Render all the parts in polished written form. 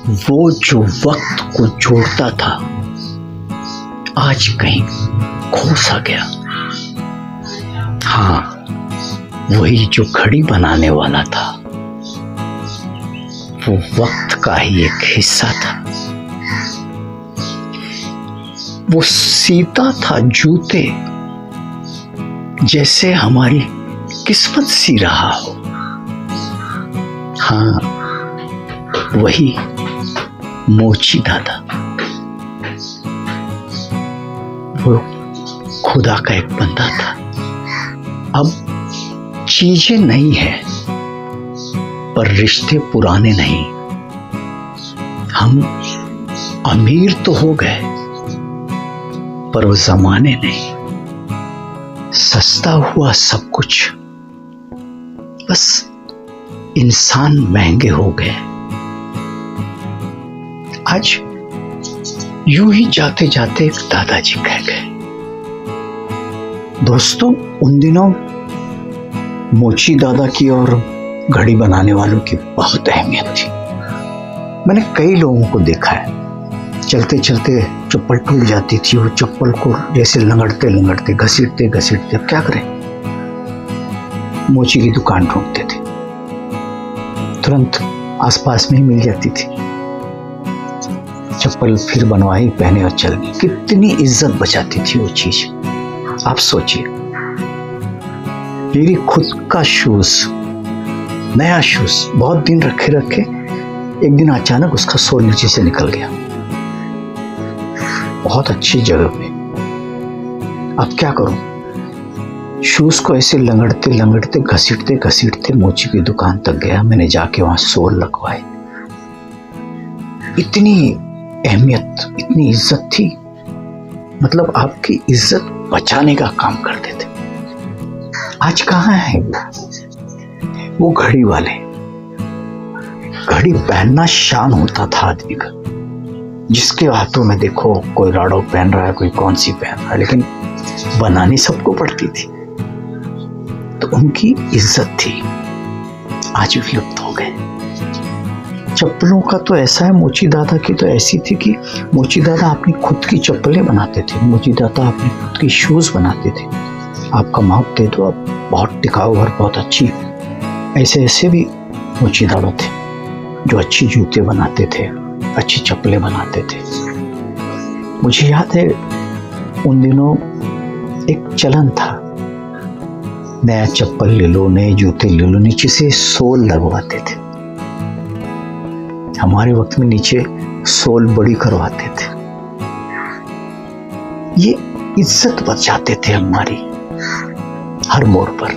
वो जो वक्त को जोड़ता था आज कहीं खो सा गया। हाँ, वही जो घड़ी बनाने वाला था वो वक्त का ही एक हिस्सा था। वो सीता था जूते जैसे हमारी किस्मत सी रहा हो। हाँ, वही मोची दादा, वो खुदा का एक बंदा था। अब चीजें नई है पर रिश्ते पुराने नहीं। हम अमीर तो हो गए पर वो जमाने नहीं। सस्ता हुआ सब कुछ, बस इंसान महंगे हो गए। आज यूं ही जाते जाते एक दादाजी कह गए, दोस्तों उन दिनों मोची दादा की और घड़ी बनाने वालों की बहुत अहमियत थी। मैंने कई लोगों को देखा है, चलते चलते चप्पल टूट जाती थी, वो चप्पल को जैसे लंगड़ते लंगड़ते घसीटते घसीटते अब क्या करें, मोची की दुकान ढूंढते थे, तुरंत आसपास में ही मिल जाती थी। चप्पल फिर बनवाई, पहने और चल दी। कितनी इज्जत बचाती थी वो चीज। आप सोचिए, मेरी खुद का शूज, नया शूज बहुत दिन रखे रखे एक दिन अचानक उसका सोल नीचे से निकल गया, बहुत अच्छी जगह पे। अब क्या करूं, शूज को ऐसे लंगड़ते लंगड़ते घसीटते घसीटते मोची की दुकान तक गया। मैंने जाके वहां सोल लगवाए। इतनी अहमियत, इतनी इज्जत थी, मतलब आपकी इज्जत बचाने का काम करते थे। आज कहाँ है वो घड़ी वाले? घड़ी पहनना शान होता था आदमी का। जिसके हाथों में देखो, कोई राडो पहन रहा है, कोई कौन सी पहन रहा है, लेकिन बनानी सबको पड़ती थी, तो उनकी इज्जत थी। आज विलुप्त हो गए। चप्पलों का तो ऐसा है, मोची दादा की तो ऐसी थी कि मोची दादा अपनी खुद की चप्पलें बनाते थे, मोची दादा अपनी खुद की शूज बनाते थे। आपका माप दे दो, आप बहुत टिकाऊ और बहुत अच्छी। ऐसे ऐसे भी मोची दादा थे जो अच्छी जूते बनाते थे, अच्छी चप्पलें बनाते थे। मुझे याद है उन दिनों एक चलन था, नया चप्पल ले लो, नए जूते ले लो, नीचे से सोल लगवाते थे। हमारे वक्त में नीचे सोल बड़ी करवाते थे। ये इज्जत बचाते थे हमारी हर मोड़ पर।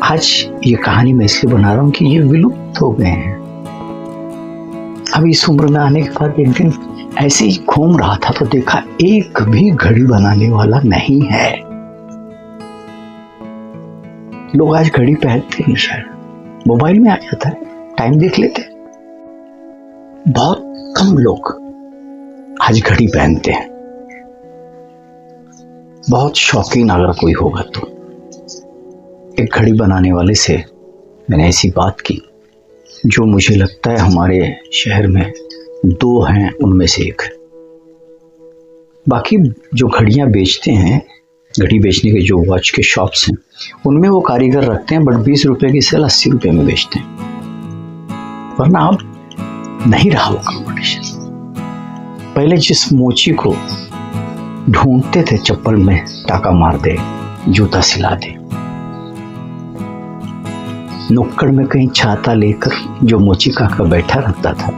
आज ये कहानी मैं इसलिए बना रहा हूं कि ये विलुप्त हो गए हैं। अब इस उम्र में आने के बाद एक दिन ऐसे ही घूम रहा था तो देखा एक भी घड़ी बनाने वाला नहीं है। लोग आज घड़ी पहनते नहीं, शायद मोबाइल में आ जाता है, टाइम देख लेते। बहुत कम लोग आज घड़ी पहनते हैं। बहुत शौकीन अगर कोई होगा तो। एक घड़ी बनाने वाले से मैंने ऐसी बात की जो मुझे लगता है हमारे शहर में दो हैं, उनमें से एक है। बाकी जो घड़ियां बेचते हैं, घड़ी बेचने के जो वॉच के शॉप्स हैं, उनमें वो कारीगर रखते हैं, बट 20 रुपए की सेल 80 रुपए में बेचते हैं। वरना अब नहीं रहा वो कंपटीशन। पहले जिस मोची को ढूंढते थे चप्पल में टाका मार दे, जूता सिला दे, नुक्कड़ में कहीं छाता लेकर जो मोची काका बैठा रहता था,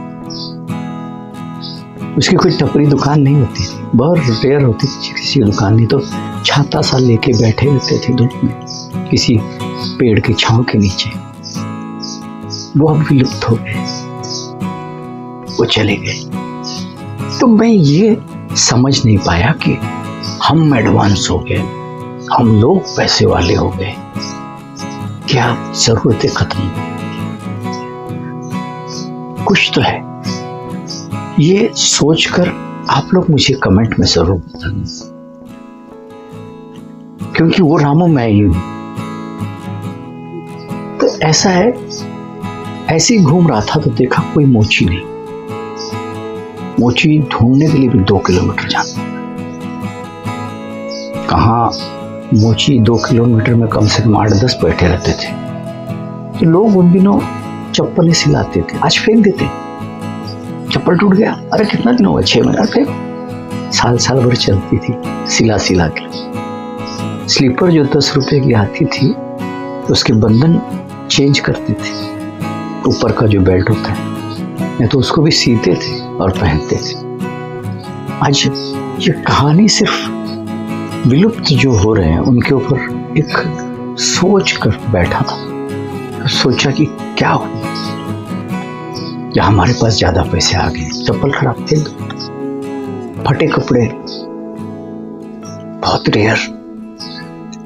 उसकी कोई टपरी दुकान नहीं होती थी, बहुत रेयर होती थी किसी दुकान, नहीं तो छाता सा लेके बैठे रहते थे धूप में किसी पेड़ की छांव के नीचे। वो अब विलुप्त हो गए, वो चले गए। तो मैं ये समझ नहीं पाया कि हम एडवांस हो गए, हम लोग पैसे वाले हो गए, क्या जरूरतें खत्म हो गई? कुछ तो है। ये सोचकर आप लोग मुझे कमेंट में जरूर बताना, क्योंकि वो रामो मैं ही हूं। तो ऐसा है, ऐसे ही घूम रहा था तो देखा कोई मोची नहीं। मोची ढूंढने के लिए भी 2 किलोमीटर जाना। कहाँ मोची 2 किलोमीटर में कम से कम 8-10 बैठे रहते थे। तो लोग उन दिनों चप्पलें सिलाते थे, आज फेंक देते। चप्पल टूट गया, अरे कितना दिन हुआ, 6 महीना फेंक। साल भर चलती थी सिला सिला के। स्लीपर जो 10 रुपए की आती थी उसके बंधन चेंज करते थे, ऊपर का जो बेल्ट होता है, नहीं तो उसको भी सीते थे और पहनते थे। आज ये कहानी सिर्फ विलुप्त जो हो रहे हैं उनके ऊपर एक सोच कर बैठा था। तो सोचा कि क्या हो, या हमारे पास ज्यादा पैसे आ गए, चप्पल खराब थे, फटे कपड़े बहुत रेयर।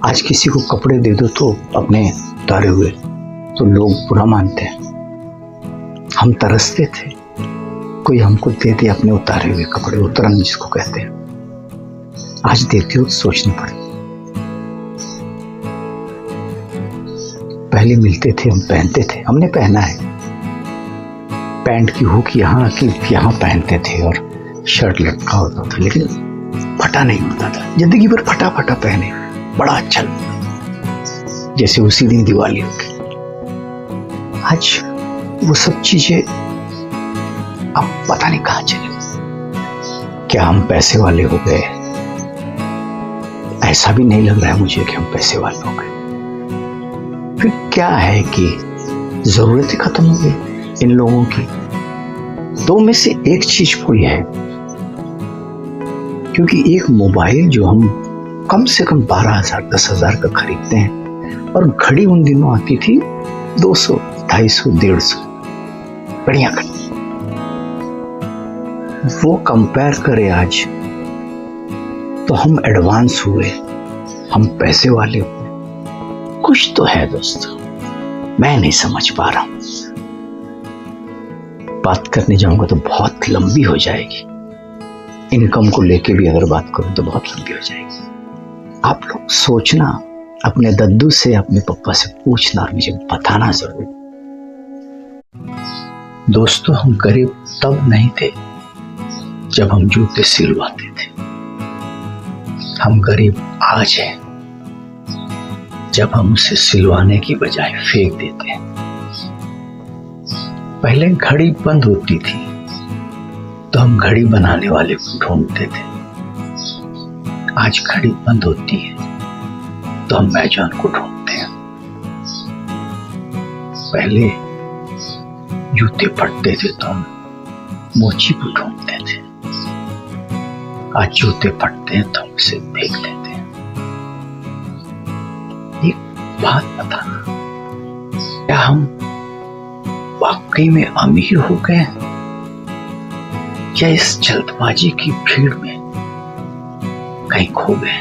आज किसी को कपड़े दे दो तो अपने उतारे हुए तो लोग बुरा मानते हैं। हम तरसते थे कोई हमको दे दे अपने उतारे हुए कपड़े, उतरन जिसको कहते हैं। आज देते हो तो सोचना पड़े। पहले मिलते थे, हम पहनते थे, हमने पहना है। पैंट की हुक यहाँ की यहाँ पहनते थे और शर्ट लटका होता था, लेकिन फटा नहीं होता था। जिंदगी भर फटा फटा पहने, बड़ा अच्छा लगता, जैसे उसी दिन दिवाली हो गई। आज वो सब चीजें अब पता नहीं कहां चली। क्या हम पैसे वाले हो गए? ऐसा भी नहीं लग रहा है मुझे कि हम पैसे वाले हो गए। फिर क्या है कि जरूरतें खत्म हो गई इन लोगों की। 2 में से एक चीज कोई है, क्योंकि एक मोबाइल जो हम कम से कम 12,000 10,000 का खरीदते हैं, और घड़ी उन दिनों आती थी 200 250 150 बढ़िया घड़ी। वो कंपेयर करें आज तो हम एडवांस हुए, हम पैसे वाले हुए। कुछ तो है दोस्तों, मैं नहीं समझ पा रहा हूं। बात करने जाऊंगा तो बहुत लंबी हो जाएगी। इनकम को लेके भी अगर बात करूं तो बहुत लंबी हो जाएगी। आप लोग सोचना, अपने दद्दू से अपने पप्पा से पूछना और मुझे बताना जरूर। दोस्तों, हम गरीब तब नहीं थे जब हम जूते सिलवाते थे। हम गरीब आज हैं जब हम उसे सिलवाने की बजाय फेंक देते हैं। पहले घड़ी बंद होती थी तो हम घड़ी बनाने वाले को ढूंढते थे। आज घड़ी बंद होती है तो हम अमेज़न को ढूंढते हैं। पहले जूते फटते थे तो हम मोची को ढूंढते थे। आज जूते फटते हैं तो हम उसे फेंक देते हैं। एक बात बताना, क्या हम वाकई में अमीर हो गए या इस जल्दबाजी की भीड़ में कहीं खो गए?